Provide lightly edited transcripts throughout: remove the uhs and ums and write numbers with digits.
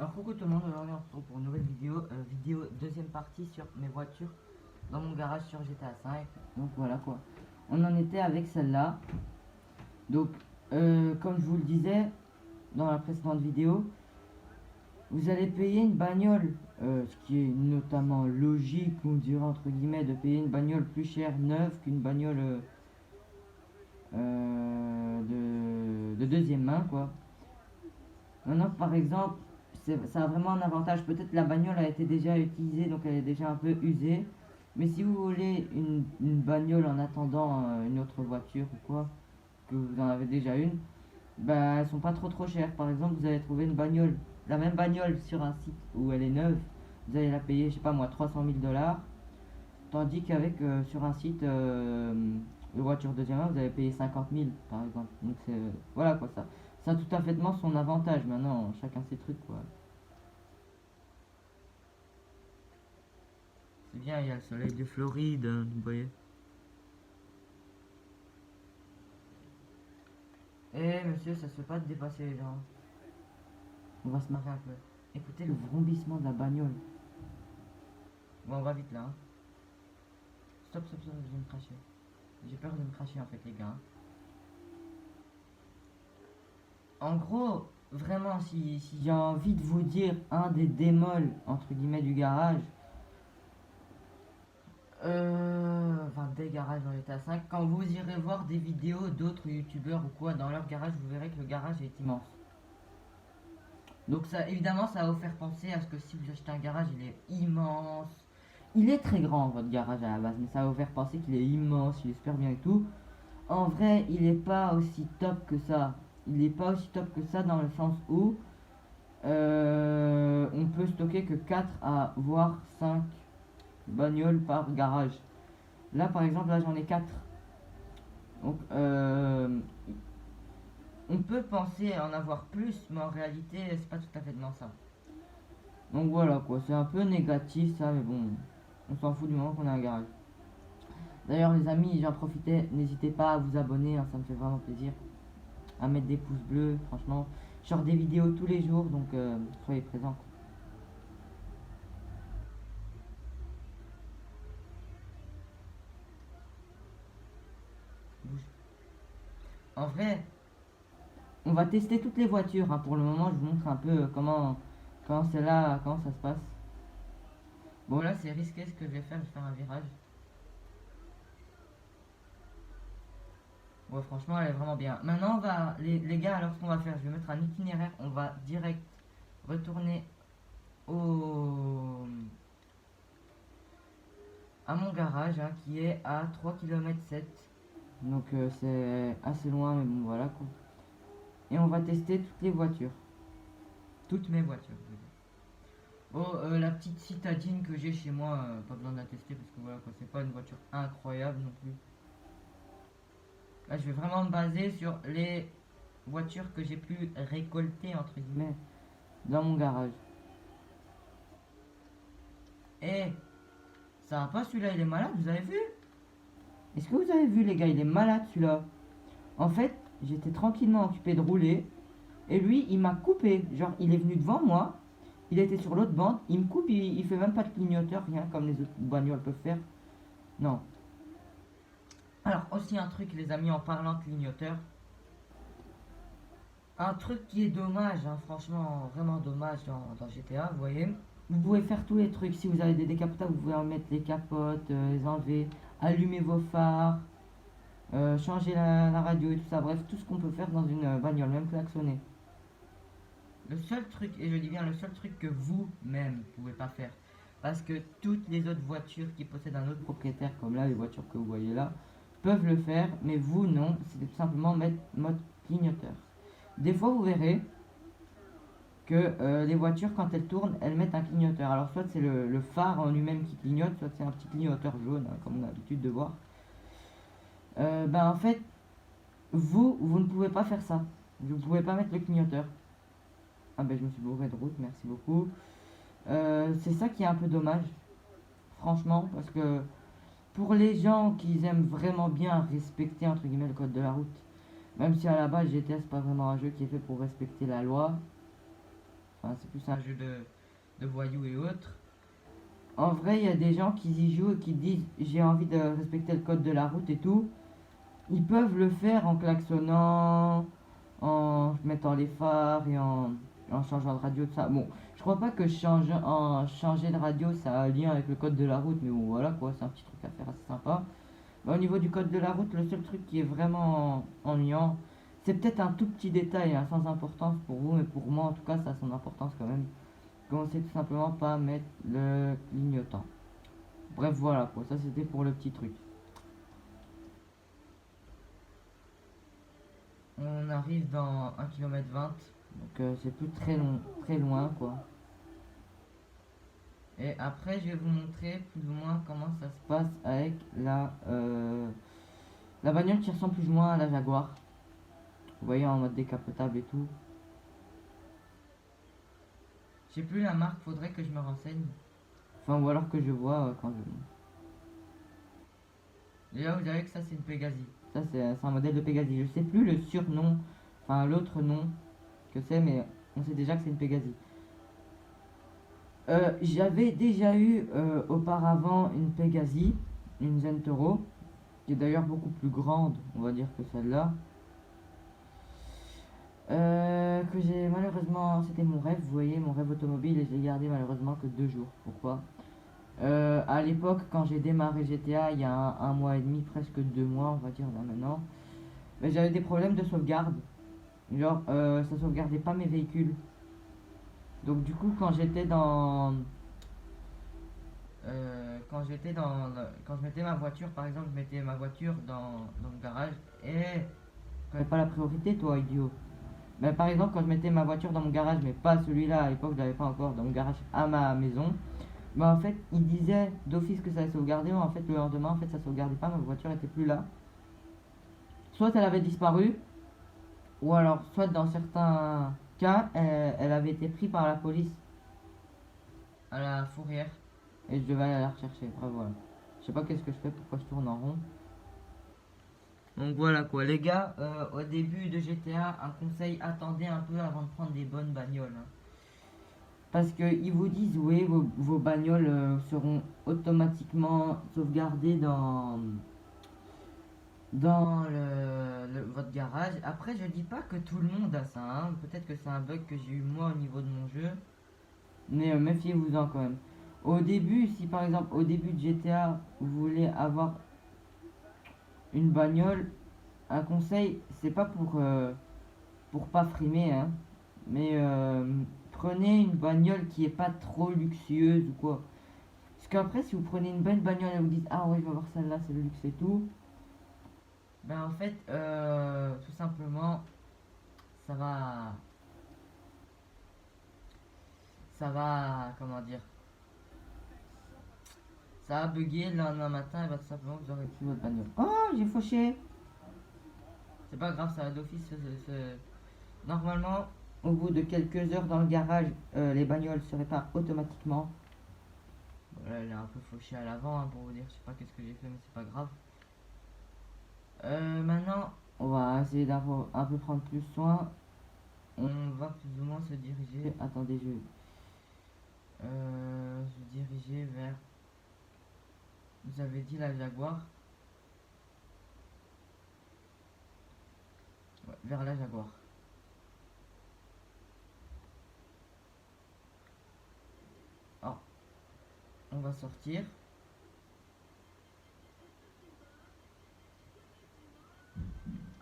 Alors coucou tout le monde, aujourd'hui on se retrouve pour une nouvelle vidéo deuxième partie sur mes voitures dans mon garage sur GTA 5. Donc voilà quoi, on en était avec celle-là. Donc comme je vous le disais dans la précédente vidéo, vous allez payer une bagnole, ce qui est notamment logique, on dirait entre guillemets, de payer une bagnole plus chère neuve qu'une bagnole de deuxième main quoi. Maintenant par exemple, ça a vraiment un avantage. Peut-être la bagnole a été déjà utilisée, donc elle est déjà un peu usée. Mais si vous voulez une bagnole en attendant une autre voiture ou quoi, que vous en avez déjà une, bah elles sont pas trop chères. Par exemple, vous allez trouver une bagnole, la même bagnole sur un site où elle est neuve, vous allez la payer, je sais pas moi, 300 000 dollars. Tandis qu'avec sur un site de voiture deuxième main, vous allez payer 50 000 par exemple. Donc c'est voilà quoi ça. Ça a tout à fait son avantage. Maintenant, chacun ses trucs quoi. C'est bien, il y a le soleil de Floride, hein, vous voyez. Eh monsieur, ça se fait pas de dépasser les gens. On va se marrer un peu. Écoutez le vrombissement de la bagnole. Bon, on va vite là. Hein. Stop, je vais me cracher. J'ai peur de me cracher en fait les gars. En gros, vraiment, si j'ai envie de vous dire un des démols entre guillemets du garage, enfin des garages dans l'état 5, quand vous irez voir des vidéos d'autres youtubeurs ou quoi dans leur garage, vous verrez que le garage est immense. Donc ça, évidemment, ça va vous faire penser à ce que si vous achetez un garage, il est immense. Il est très grand votre garage à la base, mais ça va vous faire penser qu'il est immense, il est super bien et tout. En vrai, il est pas aussi top que ça. Il est pas aussi top que ça dans le sens où on peut stocker que 4 à voire 5 bagnoles par garage. Là par exemple, là j'en ai 4. Donc on peut penser en avoir plus, mais en réalité c'est pas tout à fait dans ça. Donc voilà quoi, c'est un peu négatif ça, mais bon, on s'en fout du moment qu'on a un garage. D'ailleurs les amis, j'en profitais, n'hésitez pas à vous abonner, hein, ça me fait vraiment plaisir. À mettre des pouces bleus, franchement. Je sors des vidéos tous les jours, donc soyez présents. Bouge. En vrai, on va tester toutes les voitures. Hein. Pour le moment, je vous montre un peu comment c'est là, comment ça se passe. Bon, là, c'est risqué ce que je vais faire. Je vais faire un virage. Ouais, franchement, elle est vraiment bien. Maintenant, les gars, alors ce qu'on va faire, je vais mettre un itinéraire. On va direct retourner au, à mon garage, hein, qui est à 3,7 km. Donc, c'est assez loin, mais bon, voilà quoi. Et on va tester toutes les voitures. Toutes mes voitures, je veux dire. Bon, la petite citadine que j'ai chez moi, pas besoin de la tester parce que voilà quoi, c'est pas une voiture incroyable non plus. Là, je vais vraiment me baser sur les voitures que j'ai pu récolter entre guillemets dans mon garage. Et ça va pas celui-là, il est malade, vous avez vu? Est-ce que vous avez vu les gars, il est malade celui-là. En fait, j'étais tranquillement occupé de rouler et lui, il m'a coupé. Genre, il est venu devant moi, il était sur l'autre bande, il me coupe, il fait même pas de clignoteur, rien comme les autres bagnoles peuvent faire. Non. Alors, aussi un truc, les amis, en parlant de clignoteur. Un truc qui est dommage, hein, franchement, vraiment dommage dans GTA, vous voyez. Vous pouvez faire tous les trucs. Si vous avez des décapotables, vous pouvez en mettre les capotes, les enlever, allumer vos phares, changer la radio et tout ça. Bref, tout ce qu'on peut faire dans une bagnole, même klaxonner. Le seul truc, et je dis bien le seul truc que vous-même pouvez pas faire, parce que toutes les autres voitures qui possèdent un autre propriétaire, comme là les voitures que vous voyez là, peuvent le faire, mais vous non, c'est tout simplement mettre mode clignoteur. Des fois vous verrez que les voitures quand elles tournent, elles mettent un clignoteur. Alors soit c'est le phare en lui-même qui clignote, soit c'est un petit clignoteur jaune, hein, comme on a l'habitude de voir. Ben en fait, vous ne pouvez pas faire ça. Vous ne pouvez pas mettre le clignoteur. Ah ben je me suis bourré de route, merci beaucoup. C'est ça qui est un peu dommage, franchement, parce que pour les gens qui aiment vraiment bien respecter entre guillemets le code de la route, même si à la base GTA c'est pas vraiment un jeu qui est fait pour respecter la loi, Enfin, c'est plus un jeu de voyous et autres. En vrai, il y a des gens qui y jouent et qui disent j'ai envie de respecter le code de la route et tout. Ils peuvent le faire en klaxonnant, en mettant les phares et en changeant de radio, tout ça. Bon, je crois pas que changer de radio ça a un lien avec le code de la route, mais bon, voilà quoi, c'est un petit truc à faire assez sympa. Mais au niveau du code de la route, le seul truc qui est vraiment ennuyant, c'est peut-être un tout petit détail hein, sans importance pour vous, mais pour moi en tout cas, ça a son importance quand même. Qu'on sait tout simplement pas mettre le clignotant. Bref, voilà quoi, ça c'était pour le petit truc. On arrive dans 1 km 20, donc c'est plus très long, très loin quoi. Et après, je vais vous montrer plus ou moins comment ça se passe avec la bagnole qui ressemble plus ou moins à la Jaguar. Vous voyez en mode décapotable et tout. Je sais plus la marque, faudrait que je me renseigne. Enfin, ou alors que je vois quand je. Déjà, vous savez que ça c'est une Pégasi. Ça c'est un modèle de Pégasi. Je sais plus le surnom, enfin l'autre nom que c'est, mais on sait déjà que c'est une Pégasi. J'avais déjà eu auparavant une Pégasi, une Zentoro, qui est d'ailleurs beaucoup plus grande, on va dire, que celle-là. Que j'ai malheureusement, c'était mon rêve, vous voyez, mon rêve automobile, et j'ai gardé malheureusement que 2 jours. Pourquoi? À l'époque, quand j'ai démarré GTA, il y a un mois et demi, presque 2 mois, on va dire là maintenant, mais j'avais des problèmes de sauvegarde. Genre, ça sauvegardait pas mes véhicules. Donc du coup, quand je mettais ma voiture, par exemple, je mettais ma voiture dans le garage, et t'avais pas la priorité, toi, idiot. Mais par exemple, quand je mettais ma voiture dans mon garage, mais pas celui-là, à l'époque, je l'avais pas encore, dans mon garage à ma maison, bah en fait, il disait d'office que ça allait sauvegarder, mais en fait, le lendemain, en fait, ça sauvegardait pas, ma voiture était plus là. Soit elle avait disparu, ou alors, soit dans certains cas, elle avait été prise par la police à la fourrière, et je devais aller la rechercher. Bref, voilà. Je sais pas qu'est-ce que je fais, pourquoi je tourne en rond. Donc voilà quoi, les gars, au début de GTA, un conseil, attendez un peu avant de prendre des bonnes bagnoles, hein. Parce qu'ils vous disent, oui, vos bagnoles seront automatiquement sauvegardées dans votre garage. Après, je dis pas que tout le monde a ça, hein. Peut-être que c'est un bug que j'ai eu moi au niveau de mon jeu. Mais méfiez-vous-en quand même. Au début, si par exemple au début de GTA, vous voulez avoir une bagnole, un conseil, c'est pas pour pas frimer, hein, mais prenez une bagnole qui est pas trop luxueuse ou quoi. Parce qu'après, si vous prenez une belle bagnole et vous dites ah ouais, je vais avoir celle-là, c'est le luxe et tout, ben en fait, tout simplement, ça va, comment dire, ça va bugger le lendemain matin et ben tout simplement vous aurez plus votre bagnole. Oh, j'ai fauché. C'est pas grave, ça va d'office. Normalement, au bout de quelques heures dans le garage, les bagnoles se réparent automatiquement. Bon, là, elle est un peu fauchée à l'avant, hein, pour vous dire. Je sais pas qu'est-ce que j'ai fait, mais c'est pas grave. Maintenant, on va essayer d'avoir un peu prendre plus soin. On va plus ou moins se diriger. Attendez, se diriger vers. Vous avez dit la Jaguar. Ouais, vers la Jaguar. Alors, on va sortir.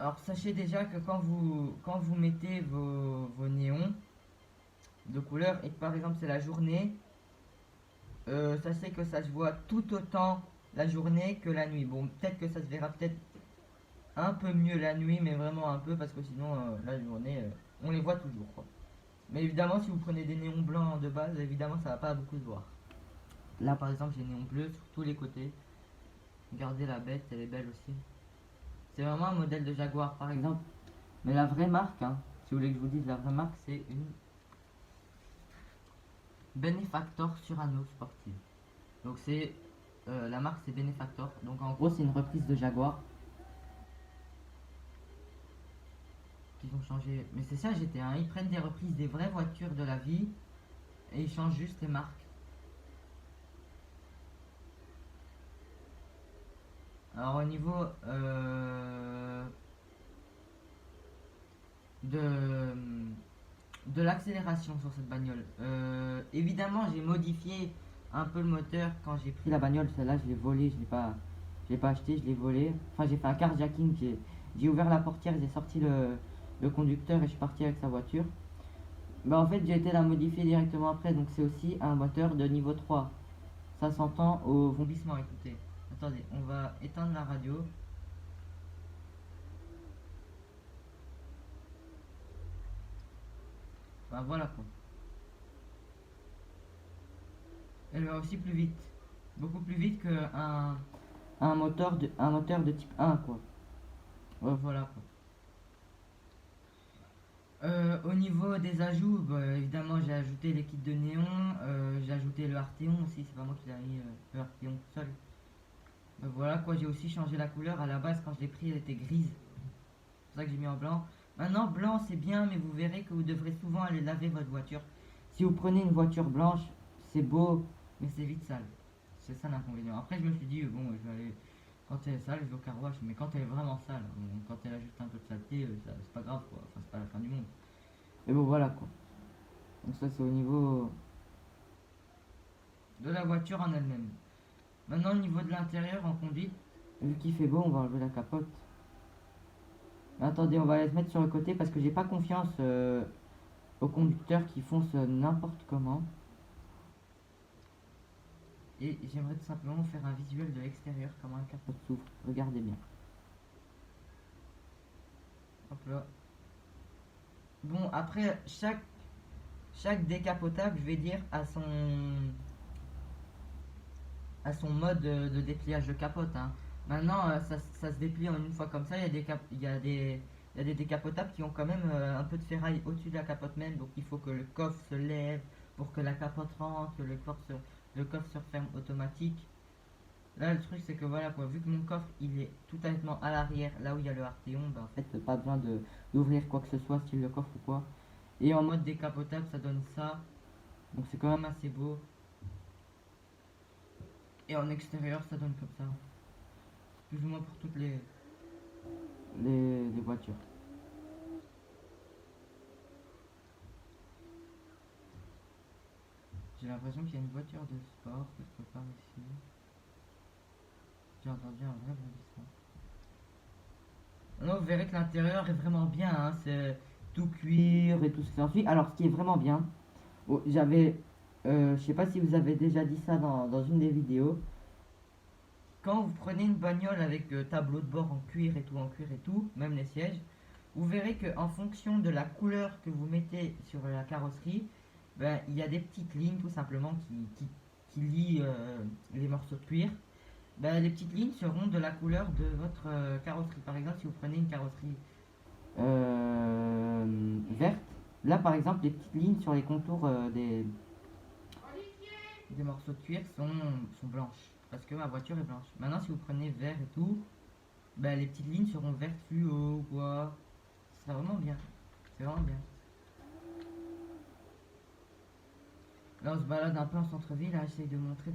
Alors sachez déjà que quand vous mettez vos néons de couleur et que par exemple c'est la journée, sachez que ça se voit tout autant la journée que la nuit. Bon, peut-être que ça se verra peut-être un peu mieux la nuit, mais vraiment un peu parce que sinon la journée, on les voit toujours quoi. Mais évidemment, si vous prenez des néons blancs de base, évidemment ça va pas beaucoup se voir. Là par exemple, j'ai néon bleu sur tous les côtés. Regardez la bête, elle est belle aussi. C'est vraiment un modèle de Jaguar par exemple. Mais la vraie marque, hein, si vous voulez que je vous dise la vraie marque, c'est une Benefactor Surano Sportive. Donc c'est la marque c'est Benefactor. Donc en gros c'est une reprise de Jaguar. qu'ils ont changé. Mais c'est ça GTA, hein. Ils prennent des reprises des vraies voitures de la vie et ils changent juste les marques. Alors au niveau de, de l'accélération sur cette bagnole, évidemment j'ai modifié un peu le moteur quand j'ai pris la bagnole. Celle-là je l'ai volée, je l'ai pas acheté, je l'ai volée. Enfin j'ai fait un carjacking, j'ai ouvert la portière, j'ai sorti le conducteur et je suis parti avec sa voiture. Bah en fait j'ai été la modifier directement après, donc c'est aussi un moteur de niveau 3. Ça s'entend au vomissement, écoutez. Attendez, on va éteindre la radio. Bah voilà quoi. Elle va aussi plus vite. Beaucoup plus vite qu'un un moteur de type 1 quoi. Ouais, voilà quoi. Au niveau des ajouts, bah, évidemment j'ai ajouté les kits de néon, j'ai ajouté le Arteon aussi, c'est pas moi qui l'ai mis le Arteon tout seul. Bah, voilà quoi, j'ai aussi changé la couleur. À la base quand je l'ai pris elle était grise, c'est pour ça que j'ai mis en blanc. Maintenant blanc c'est bien, mais vous verrez que vous devrez souvent aller laver votre voiture. Si vous prenez une voiture blanche, c'est beau, mais c'est vite sale. C'est ça l'inconvénient. Après je me suis dit, bon je vais aller, quand elle est sale je vais au car wash, mais quand elle est vraiment sale, bon, quand elle a juste un peu de saleté, c'est pas grave quoi, enfin c'est pas la fin du monde. Et bon voilà quoi. Donc ça c'est au niveau de la voiture en elle-même. Maintenant au niveau de l'intérieur en conduite, vu qu'il fait beau on va enlever la capote. Mais attendez, on va la mettre sur le côté parce que j'ai pas confiance aux conducteurs qui foncent n'importe comment. Et j'aimerais tout simplement faire un visuel de l'extérieur, comment la capote s'ouvre. Regardez bien. Hop là. Bon, après, chaque décapotable, je vais dire, a son mode de dépliage de capote, hein. Maintenant, ça se déplie en une fois comme ça. Il y a des décapotables qui ont quand même un peu de ferraille au-dessus de la capote même. Donc il faut que le coffre se lève pour que la capote rentre, que le coffre se referme automatique. Là, le truc, c'est que voilà quoi, vu que mon coffre il est tout totalement à l'arrière, là où il y a le Arteon, bah, en fait, pas besoin d'ouvrir quoi que ce soit, style le coffre ou quoi. Et en mode décapotable, ça donne ça. Donc c'est quand même assez beau. Et en extérieur, ça donne comme ça. Plus ou moins pour toutes les voitures. J'ai l'impression qu'il y a une voiture de sport quelque part ici. J'ai entendu un vrai bondissement. Là, vous verrez que l'intérieur est vraiment bien, hein. C'est tout cuir et tout ce qui s'ensuit. Alors, ce qui est vraiment bien, oh, je sais pas si vous avez déjà dit ça dans une des vidéos. Quand vous prenez une bagnole avec tableau de bord en cuir et tout, même les sièges, vous verrez qu'en fonction de la couleur que vous mettez sur la carrosserie, ben, il y a des petites lignes tout simplement qui lient les morceaux de cuir. Ben, les petites lignes seront de la couleur de votre carrosserie. Par exemple, si vous prenez une carrosserie verte, là par exemple, les petites lignes sur les contours des morceaux de cuir sont blanches. Parce que ma voiture est blanche. Maintenant, si vous prenez vert et tout, ben, les petites lignes seront vertes fluo, quoi. C'est vraiment bien. C'est vraiment bien. Là, on se balade un peu en centre-ville. Là, j'essaye de montrer